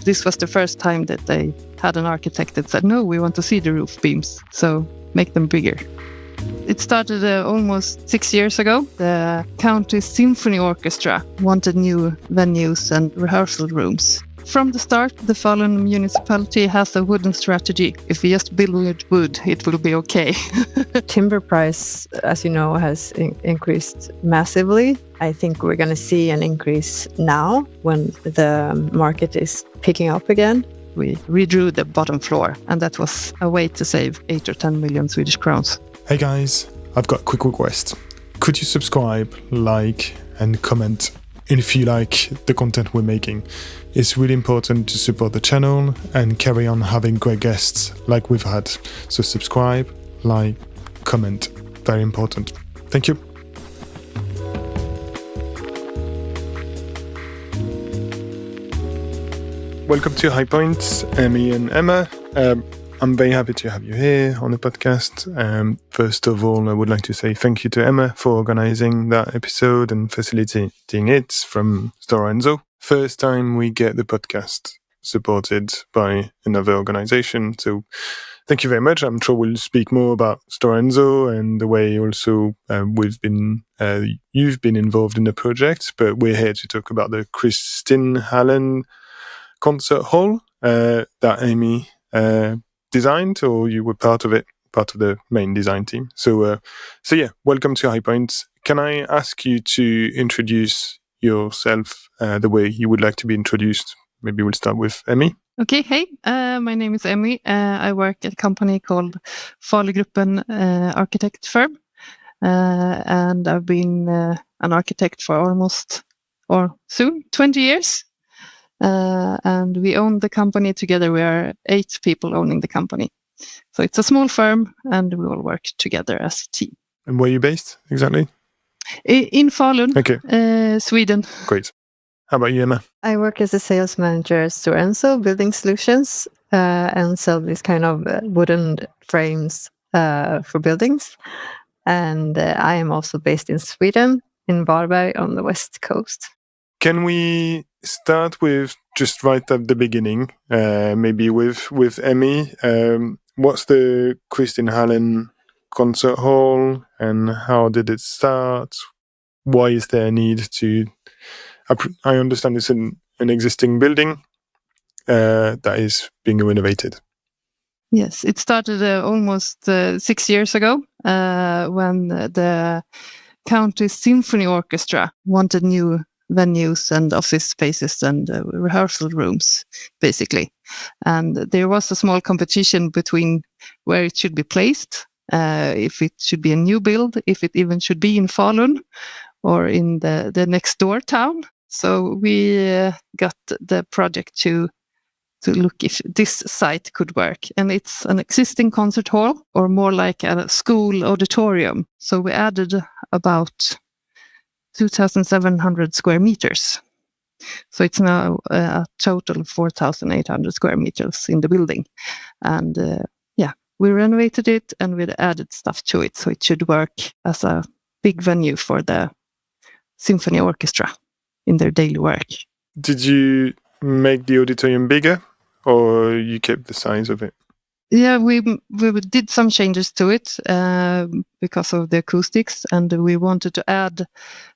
this was the first time that they had an architect that said, no, we want to see the roof beams, so make them bigger. It started almost 6 years ago. The county symphony orchestra wanted new venues and rehearsal rooms. From the start, the Falun municipality has a wooden strategy. If we just build with wood, it will be okay. Timber price, as you know, has increased massively. I think we're going to see an increase now when the market is picking up again. We redrew the bottom floor, and that was a way to save 8 or 10 million Swedish crowns. Hey guys, I've got a quick request. Could you subscribe, like, and comment if you like the content we're making? It's really important to support the channel and carry on having great guests like we've had. So subscribe, like, comment. Very important. Thank you. Welcome to High Points, Emmy and Emma. I'm very happy to have you here on the podcast. First of all, I would like to say thank you to Emma for organizing that episode and facilitating it from Stora Enso. First time we get the podcast supported by another organization. So thank you very much. I'm sure we'll speak more about Stora Enso and the way also you've been involved in the project. But we're here to talk about the Kristinehallen Concert Hall that Amy designed, or you were part of the main design team. So yeah, welcome to High Points. Can I ask you to introduce yourself the way you would like to be introduced? Maybe we'll start with Emmy. Okay, hey, my name is Emmy. I work at a company called Falugruppen Arkitektkontor, and I've been an architect for almost, or soon, 20 years. And we own the company together. We are 8 people owning the company. So it's a small firm, and we all work together as a team. And where are you based exactly? In Falun, okay. Sweden. Great. How about you, Emma? I work as a sales manager at Stora Enso Building Solutions and sell these kind of wooden frames for buildings. And I am also based in Sweden, in Varberg on the west coast. Can we start with just right at the beginning, maybe with Emmy? What's the Kristinehallen Concert Hall and how did it start? Why is there a need to... I understand it's an existing building that is being renovated. Yes, it started almost 6 years ago when the county symphony orchestra wanted new venues and office spaces and rehearsal rooms, basically. And there was a small competition between where it should be placed, if it should be a new build, if it even should be in Falun or in the next door town. So we got the project to look if this site could work. And it's an existing concert hall, or more like a school auditorium. So we added about 2,700 square meters. So it's now a total of 4,800 square meters in the building. And we renovated it and we added stuff to it. So it should work as a big venue for the symphony orchestra in their daily work. Did you make the auditorium bigger or you kept the size of it? Yeah, we did some changes to it because of the acoustics, and we wanted to add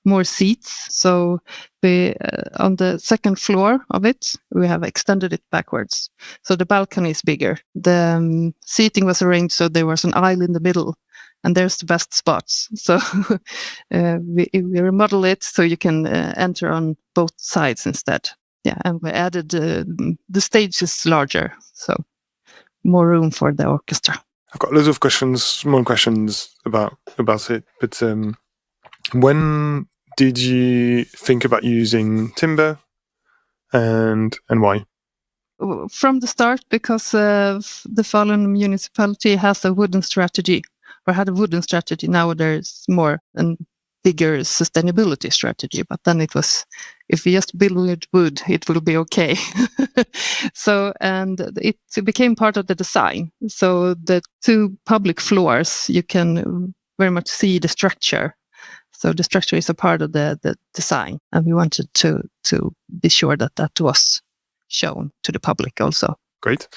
more seats. So we on the second floor of it, we have extended it backwards. So the balcony is bigger. The seating was arranged so there was an aisle in the middle, and there's the best spots. So we remodeled it so you can enter on both sides instead. Yeah, and we added the stage is larger, so more room for the orchestra. I've got loads of questions, small questions about it. But when did you think about using timber, and why? From the start, because the Falun municipality has a wooden strategy, or had a wooden strategy. Now there's more and bigger sustainability strategy. But then it was, if we just build with wood, it will be okay. So, and it became part of the design. So the 2 public floors, you can very much see the structure. So the structure is a part of the design. And we wanted to be sure that was shown to the public also. Great.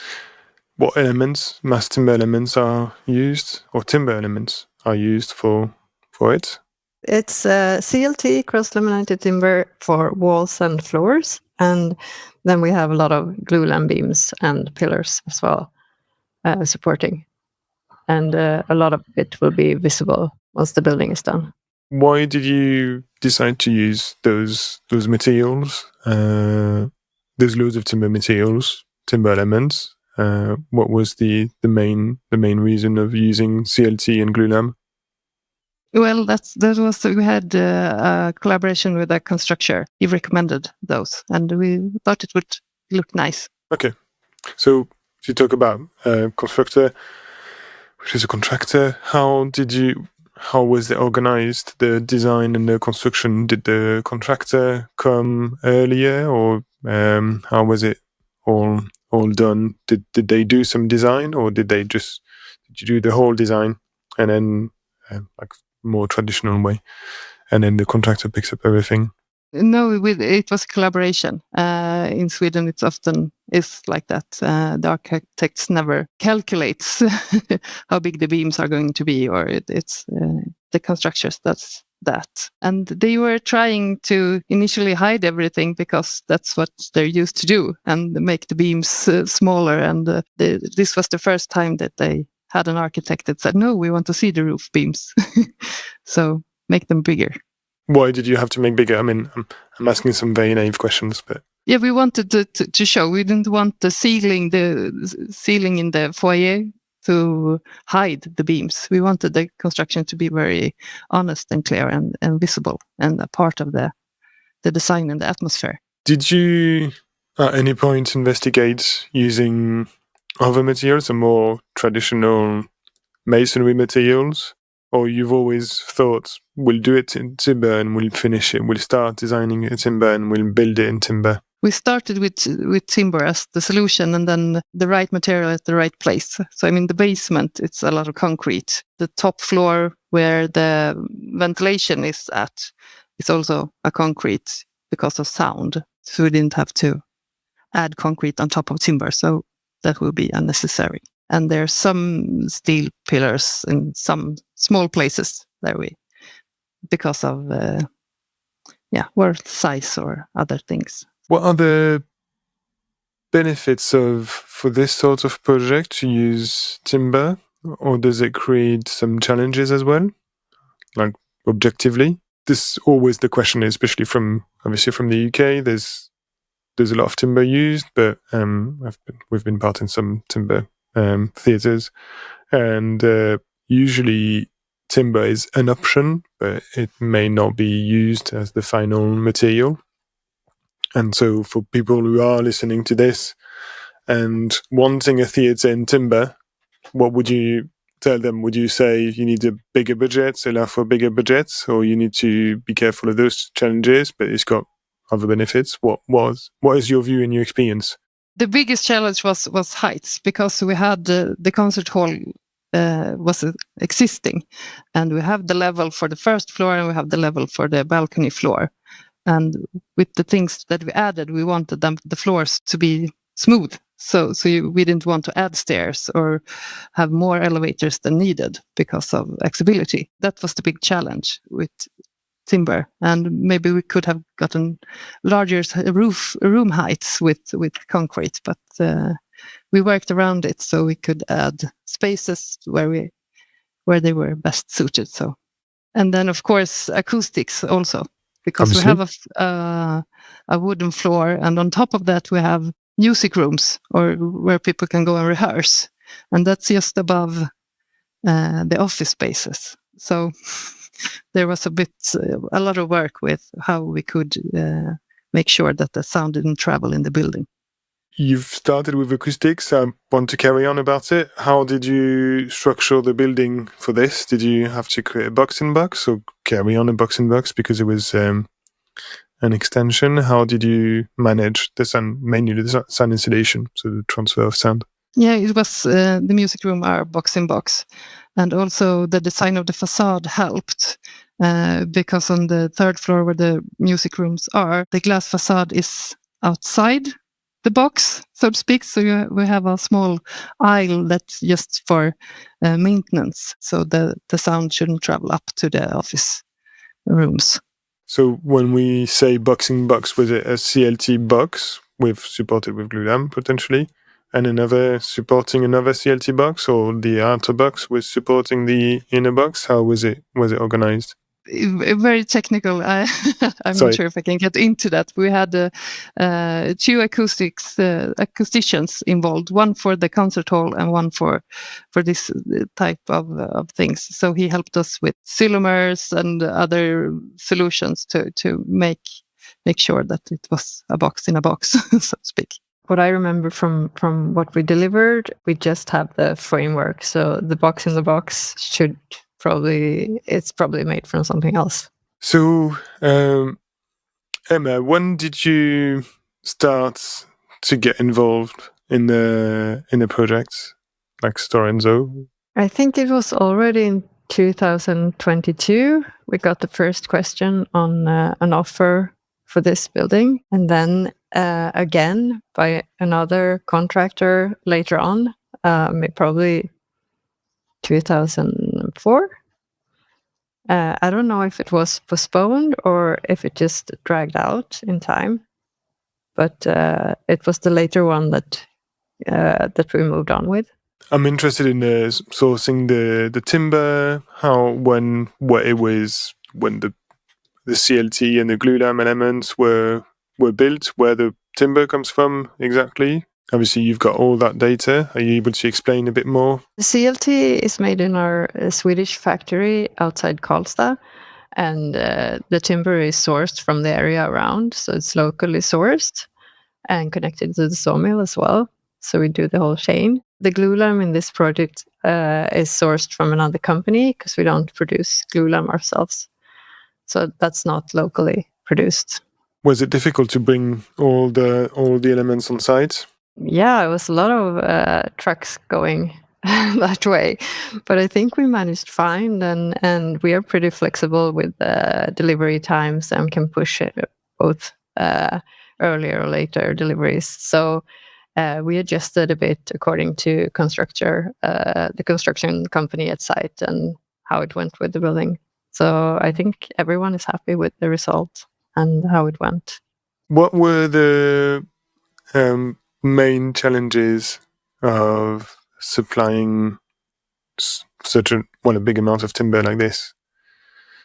What elements, mass timber elements are used, or timber elements are used for it? It's CLT, cross-laminated timber for walls and floors. And then we have a lot of glulam beams and pillars as well supporting. And a lot of it will be visible once the building is done. Why did you decide to use those materials? There's loads of timber materials, timber elements. What was the main reason of using CLT and glulam? Well, we had a collaboration with a constructor. He recommended those, and we thought it would look nice. Okay, so you talk about constructor, which is a contractor. How was it organized, the design and the construction? Did the contractor come earlier, or how was it all done? Did they do some design, or did you do the whole design and then like more traditional way, and then the contractor picks up everything? No, it was a collaboration. In Sweden, it often is like that. The architects never calculates how big the beams are going to be, or it's the constructors that's that. And they were trying to initially hide everything because that's what they're used to do, and make the beams smaller. And this was the first time that they had an architect that said, no, we want to see the roof beams. So make them bigger. Why did you have to make bigger? I mean, I'm asking some very naive questions, but yeah, we wanted to show. We didn't want the ceiling in the foyer to hide the beams. We wanted the construction to be very honest and clear and visible, and a part of the design and the atmosphere. Did you at any point investigate using other materials, or more traditional masonry materials? Or you've always thought, we'll do it in timber and we'll finish it. We'll start designing it timber and we'll build it in timber. We started with timber as the solution, and then the right material at the right place. So, I mean, the basement, it's a lot of concrete. The top floor where the ventilation is at is also a concrete because of sound. So we didn't have to add concrete on top of timber. So that will be unnecessary. And there's some steel pillars in some small places there because of worth size or other things. What are the benefits for this sort of project to use timber, or does it create some challenges as well, like objectively? This always the question, especially obviously from the UK. There's a lot of timber used, but we've been part in some timber theatres, and usually timber is an option, but it may not be used as the final material. And so for people who are listening to this and wanting a theatre in timber, what would you tell them? Would you say you need a bigger budget, allow for bigger budgets, or you need to be careful of those challenges, but it's got other benefits? What is your view and your experience? The biggest challenge was heights, because we had the concert hall was existing, and we have the level for the first floor and we have the level for the balcony floor. And with the things that we added, we wanted the floors to be smooth. So we didn't want to add stairs or have more elevators than needed because of accessibility. That was the big challenge with timber, and maybe we could have gotten larger room heights with concrete, but we worked around it so we could add spaces where they were best suited. So, and then of course acoustics also, because Obviously. We have a wooden floor, and on top of that we have music rooms or where people can go and rehearse, and that's just above the office spaces. So there was a lot of work with how we could make sure that the sound didn't travel in the building. You've started with acoustics. I want to carry on about it. How did you structure the building for this? Did you have to create a box-in-box or carry on a box-in-box because it was an extension? How did you manage the sound, mainly the sound insulation, so the transfer of sound? Yeah, it was the music room are box-in-box. And also the design of the facade helped because on the third floor where the music rooms are, the glass facade is outside the box, so to speak. So we have a small aisle that's just for maintenance, so the sound shouldn't travel up to the office rooms. So when we say boxing box, was it a CLT box supported with glue lam potentially, and another supporting another CLT box, or the outer box was supporting the inner box? How was it organized? Very technical. I'm Sorry. not sure if I can get into that. We had 2 acousticians involved, one for the concert hall and one for this type of things. So he helped us with cylinders and other solutions to make sure that it was a box in a box, so to speak. What I remember from what we delivered, we just have the framework. So the box in the box it's probably made from something else. So, Emma, when did you start to get involved in the project, like StoraEnso? I think it was already in 2022. We got the first question on an offer for this building, and then again by another contractor later on, probably 2004. I don't know if it was postponed or if it just dragged out in time, but it was the later one that we moved on with. I'm interested in sourcing the timber, what it was when the CLT and the glue lam elements were built, where the timber comes from exactly. Obviously, you've got all that data. Are you able to explain a bit more? The CLT is made in our Swedish factory outside Karlstad, and the timber is sourced from the area around, so it's locally sourced and connected to the sawmill as well. So we do the whole chain. The glue lam in this project is sourced from another company because we don't produce glue lam ourselves. So that's not locally produced. Was it difficult to bring all the elements on site? Yeah, it was a lot of trucks going that way, but I think we managed fine, and we are pretty flexible with delivery times and can push it both earlier or later deliveries. So we adjusted a bit according to constructor, the construction company at site, and how it went with the building. So I think everyone is happy with the result and how it went. What were the main challenges of supplying such a big amount of timber like this?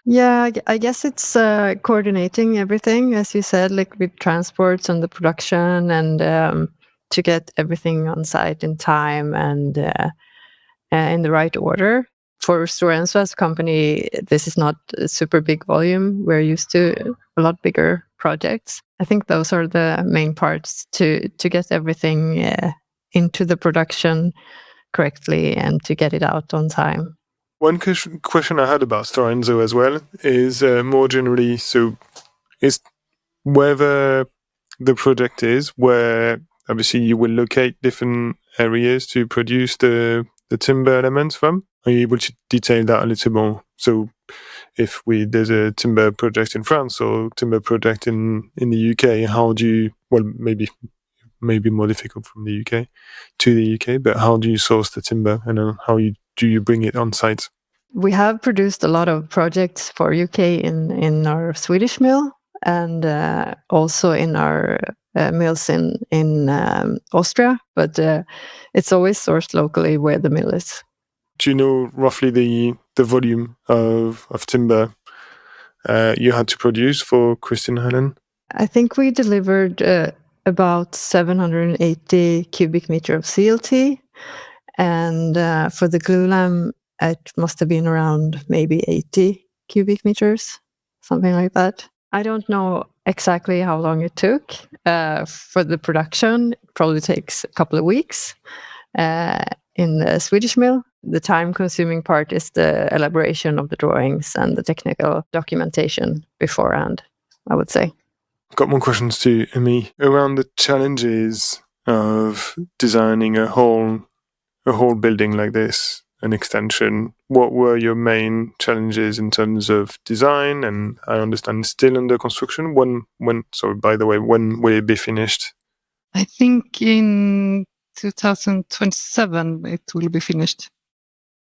Yeah, I guess it's coordinating everything, as you said, like with transports and the production, and to get everything on site in time and in the right order. For Stora Enso as a company, this is not a super big volume. We're used to a lot bigger projects. I think those are the main parts to get everything into the production correctly and to get it out on time. One question I had about Stora Enso as well is more generally, so is whether the project is where obviously you will locate different areas to produce the timber elements from. Are you able to detail that a little more? So if there's a timber project in France or timber project in the UK, how do you, maybe more difficult from the UK to the UK, but how do you source the timber, and do you bring it on site? We have produced a lot of projects for UK in our Swedish mill, and also in our mills in Austria, but it's always sourced locally where the mill is. Do you know roughly the volume of timber you had to produce for Kristinehallen? I think we delivered about 780 cubic meter of CLT, and for the glue lam, it must have been around maybe 80 cubic meters, something like that. I don't know exactly how long it took for the production. It probably takes a couple of weeks in the Swedish mill. The time-consuming part is the elaboration of the drawings and the technical documentation beforehand, I would say. I've got more questions to Emmy around the challenges of designing a whole building like this, an extension. What were your main challenges in terms of design? And I understand still under construction. When will it be finished? I think in 2027 it will be finished.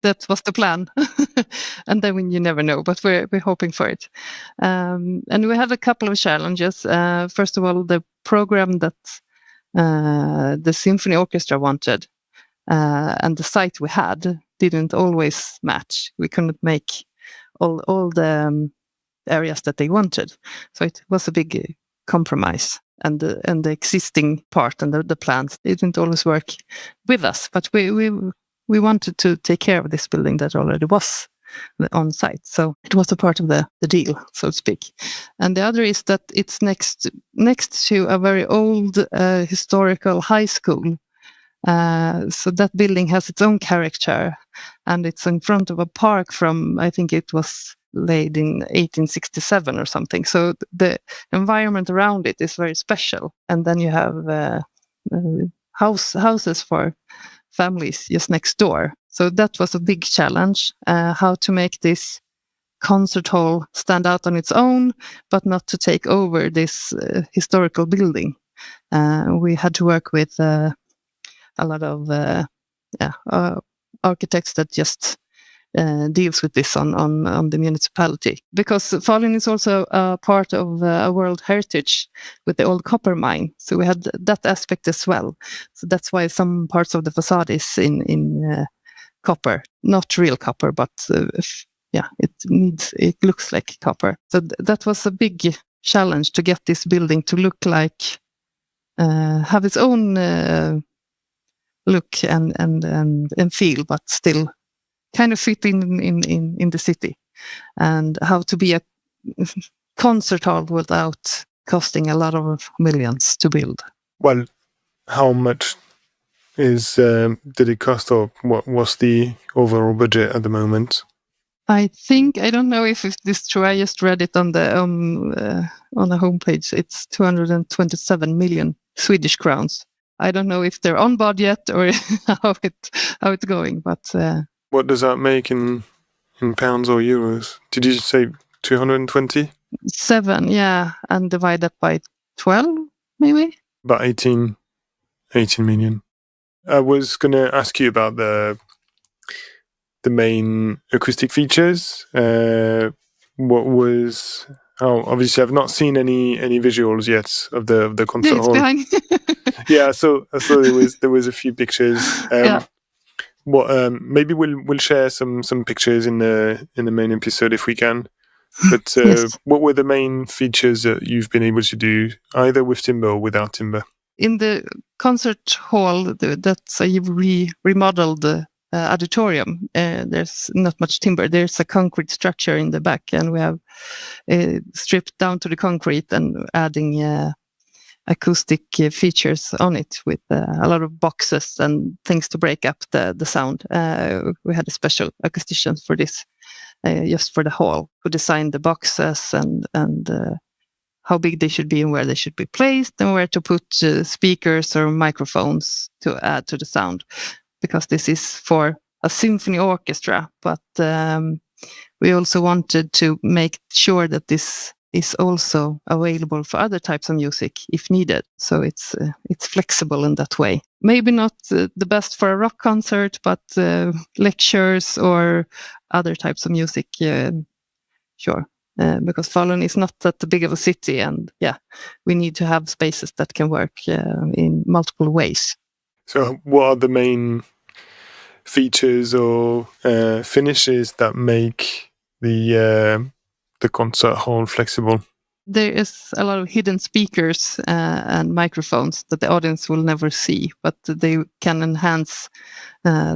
That was the plan. And then you never know, but we're hoping for it. And we have a couple of challenges. First of all, the program that the symphony orchestra wanted and the site we had didn't always match. We couldn't make all the areas that they wanted. So it was a big compromise. And the existing part and the plans didn't always work with us. But we wanted to take care of this building that already was on site. So it was a part of the deal, so to speak. And the other is that it's next to a very old historical high school. So that building has its own character, and it's in front of a park from, I think it was laid in 1867 or something. So the environment around it is very special. And then you have houses for families just next door. So that was a big challenge, how to make this concert hall stand out on its own, but not to take over this historical building. We had to work with a lot of architects that just deals with this on the municipality, because Falun is also a part of a World Heritage with the old copper mine. So we had that aspect as well. So that's why some parts of the facade is in copper, not real copper, but it looks like copper. So that was a big challenge to get this building to look like have its own look and feel, but still kind of fit in the city, and how to be a concert hall without costing a lot of millions to build. Well, how much did it cost, or what was the overall budget at the moment? I don't know if this is true. I just read it on the homepage. It's 227 million Swedish crowns. I don't know if they're on budget or how it's going, but. What does that make in pounds or euros? Did you say 220? 7, yeah, and divide that by 12, maybe? About 18 million. I was going to ask you about the main acoustic features. Obviously I've not seen any visuals yet of the concert hall. Behind. Yeah, so there was a few pictures. Yeah. Maybe we'll share some pictures in the main episode if we can. But Yes. What were the main features that you've been able to do, either with timber or without timber? In the concert hall, that's a remodeled auditorium. There's not much timber. There's a concrete structure in the back, and we have stripped down to the concrete and adding acoustic features on it with a lot of boxes and things to break up the sound. We had a special acoustician for this, just for the hall, who designed the boxes and how big they should be and where they should be placed and where to put speakers or microphones to add to the sound, because this is for a symphony orchestra. But we also wanted to make sure that this is also available for other types of music if needed. So it's flexible in that way. Maybe not the best for a rock concert, but lectures or other types of music, sure. Because Falun is not that big of a city, and we need to have spaces that can work in multiple ways. So what are the main features or finishes that make the concert hall flexible? There is a lot of hidden speakers and microphones that the audience will never see, but they can enhance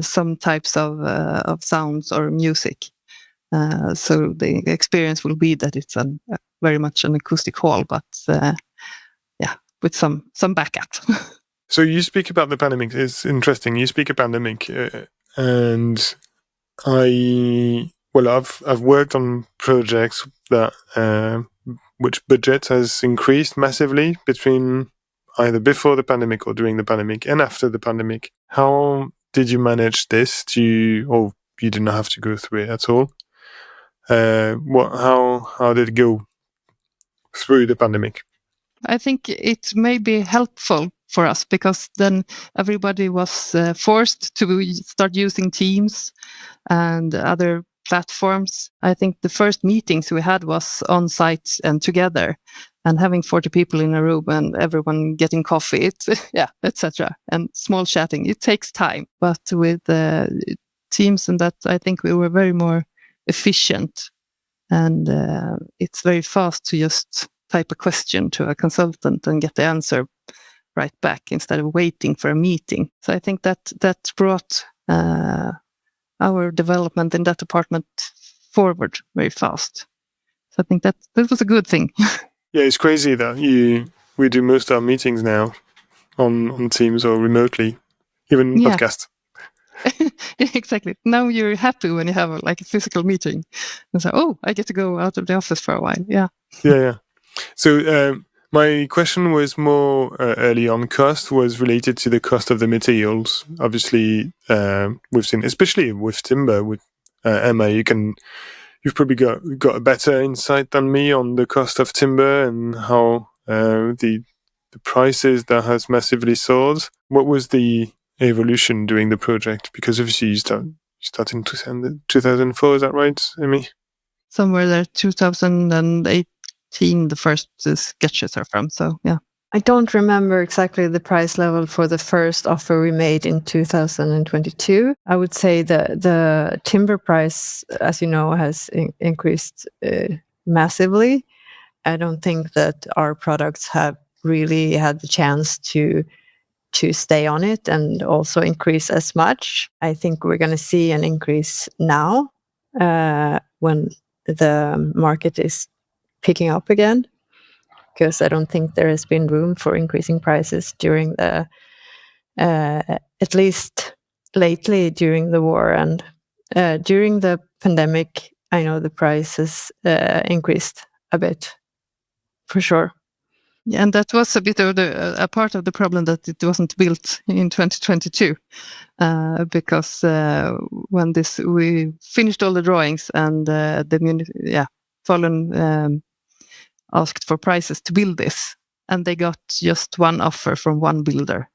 some types of sounds or music. So the experience will be that it's very much an acoustic hall, but with some backup. So you speak about the pandemic. It's interesting. You speak of pandemic, and I've worked on projects that which budget has increased massively between either before the pandemic or during the pandemic and after the pandemic. How did you manage this? Or you did not have to go through it at all? How did it go through the pandemic? I think it may be helpful for us, because then everybody was forced to start using Teams and other platforms. I think the first meetings we had was on site and together, and having 40 people in a room and everyone getting coffee, etc. And small chatting. It takes time, but with Teams and that, I think we were very more efficient, and it's very fast to just type a question to a consultant and get the answer right back instead of waiting for a meeting. So I think that brought our development in that department forward very fast. So I think that was a good thing. Yeah, it's crazy that we do most of our meetings now on Teams or remotely, even podcasts. Exactly. Now you're happy when you have a physical meeting, and so I get to go out of the office for a while. Yeah. So my question was more early on. Cost was related to the cost of the materials. Obviously, we've seen, especially with timber, with Emma, you've probably got a better insight than me on the cost of timber and how the prices that has massively soared. What was the evolution during the project? Because obviously you start in 2004, is that right, Emmy? Somewhere there, 2018, the first sketches are from. So yeah. I don't remember exactly the price level for the first offer we made in 2022. I would say the timber price, as you know, has increased massively. I don't think that our products have really had the chance to stay on it and also increase as much. I think we're going to see an increase now when the market is picking up again, because I don't think there has been room for increasing prices during the, at least lately during the war and during the pandemic. I know the prices increased a bit, for sure. Yeah, and that was a bit of a part of the problem that it wasn't built in 2022, because when we finished all the drawings and Falun asked for prices to build this, and they got just one offer from one builder,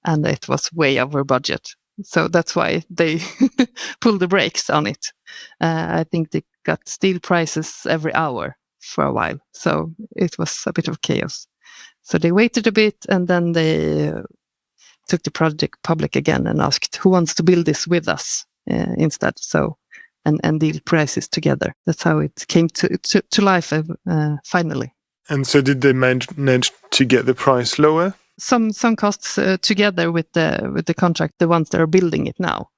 and it was way over budget. So that's why they pulled the brakes on it. I think they got steel prices every hour for a while, so it was a bit of chaos. So they waited a bit, and then they took the project public again and asked who wants to build this with us instead. So and deal prices together. That's how it came to life finally. And so did they manage to get the price lower? Some costs together with the contract, the ones that are building it now.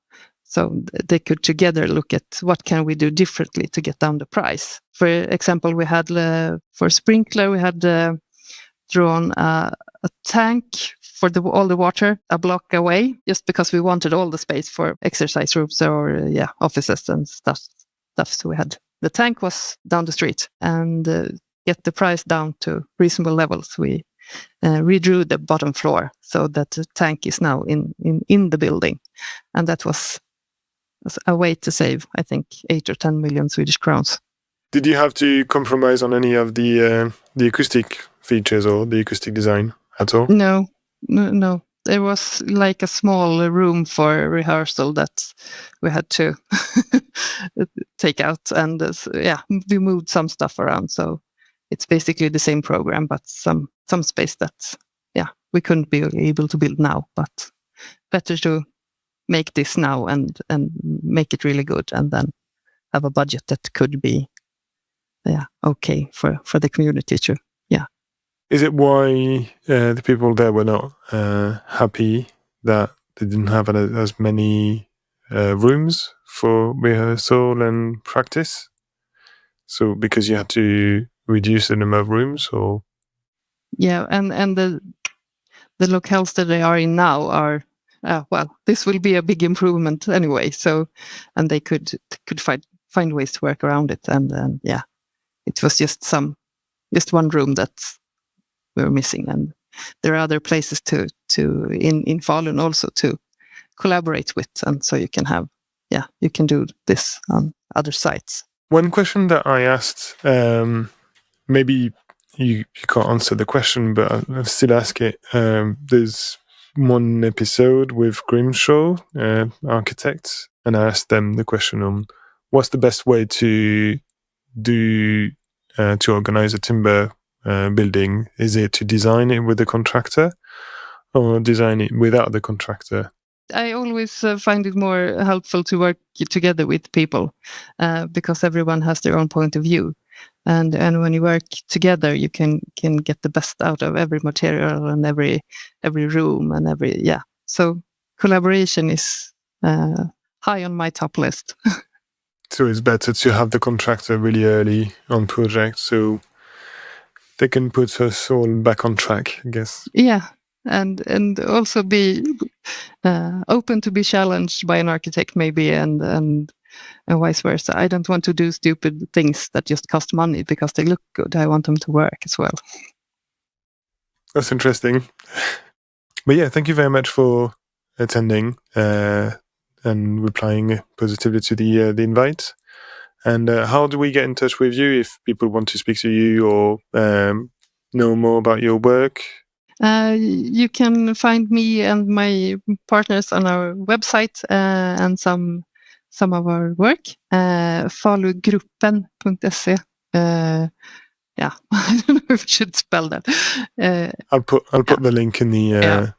So they could together look at what can we do differently to get down the price. For example, we had for sprinkler, we had drawn a tank for all the water a block away, just because we wanted all the space for exercise rooms or offices and stuff. So we had the tank was down the street, and get the price down to reasonable levels. We redrew the bottom floor so that the tank is now in the building, and that was a way to save, I think, 8 or 10 million Swedish crowns. Did you have to compromise on any of the acoustic features or the acoustic design at all? No. There was like a small room for rehearsal that we had to take out, and we moved some stuff around. So it's basically the same program, but some space that we couldn't be able to build now. But better to make this now and make it really good, and then have a budget that could be okay for the community too. Is it why the people there were not happy that they didn't have as many rooms for rehearsal and practice? So because you had to reduce the number of rooms, or? Yeah, and the locales that they are in now are this will be a big improvement anyway. So, and they could find ways to work around it, and it was just one room that we were missing, and there are other places to in Falun also to collaborate with, and so you can do this on other sites. One question that I asked, maybe you can't answer the question, but I'll still ask it. There's one episode with Grimshaw Architects, and I asked them the question on what's the best way to do to organize a timber building. Is it to design it with the contractor or design it without the contractor? I always find it more helpful to work together with people because everyone has their own point of view. And when you work together, you can get the best out of every material and every room and So collaboration is high on my top list. So it's better to have the contractor really early on projects so they can put us all back on track, I guess. Yeah, and also be open to be challenged by an architect maybe, and vice versa. I don't want to do stupid things that just cost money because they look good. I want them to work as well. That's interesting. But yeah, thank you very much for attending and replying positively to the invite. And how do we get in touch with you if people want to speak to you or know more about your work? You can find me and my partners on our website and some of our work. Falugruppen.se. I don't know if I should spell that. I'll put the link in the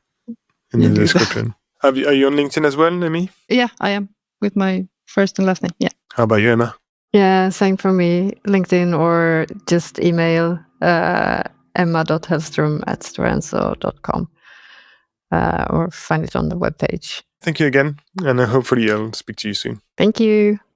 description. Are you on LinkedIn as well, Emmy? Yeah, I am, with my first and last name. Yeah. How about you, Emma? Yeah, same for me. LinkedIn or just email emma.hellstrom@StoraEnso.com or find it on the webpage. Thank you again, and hopefully I'll speak to you soon. Thank you.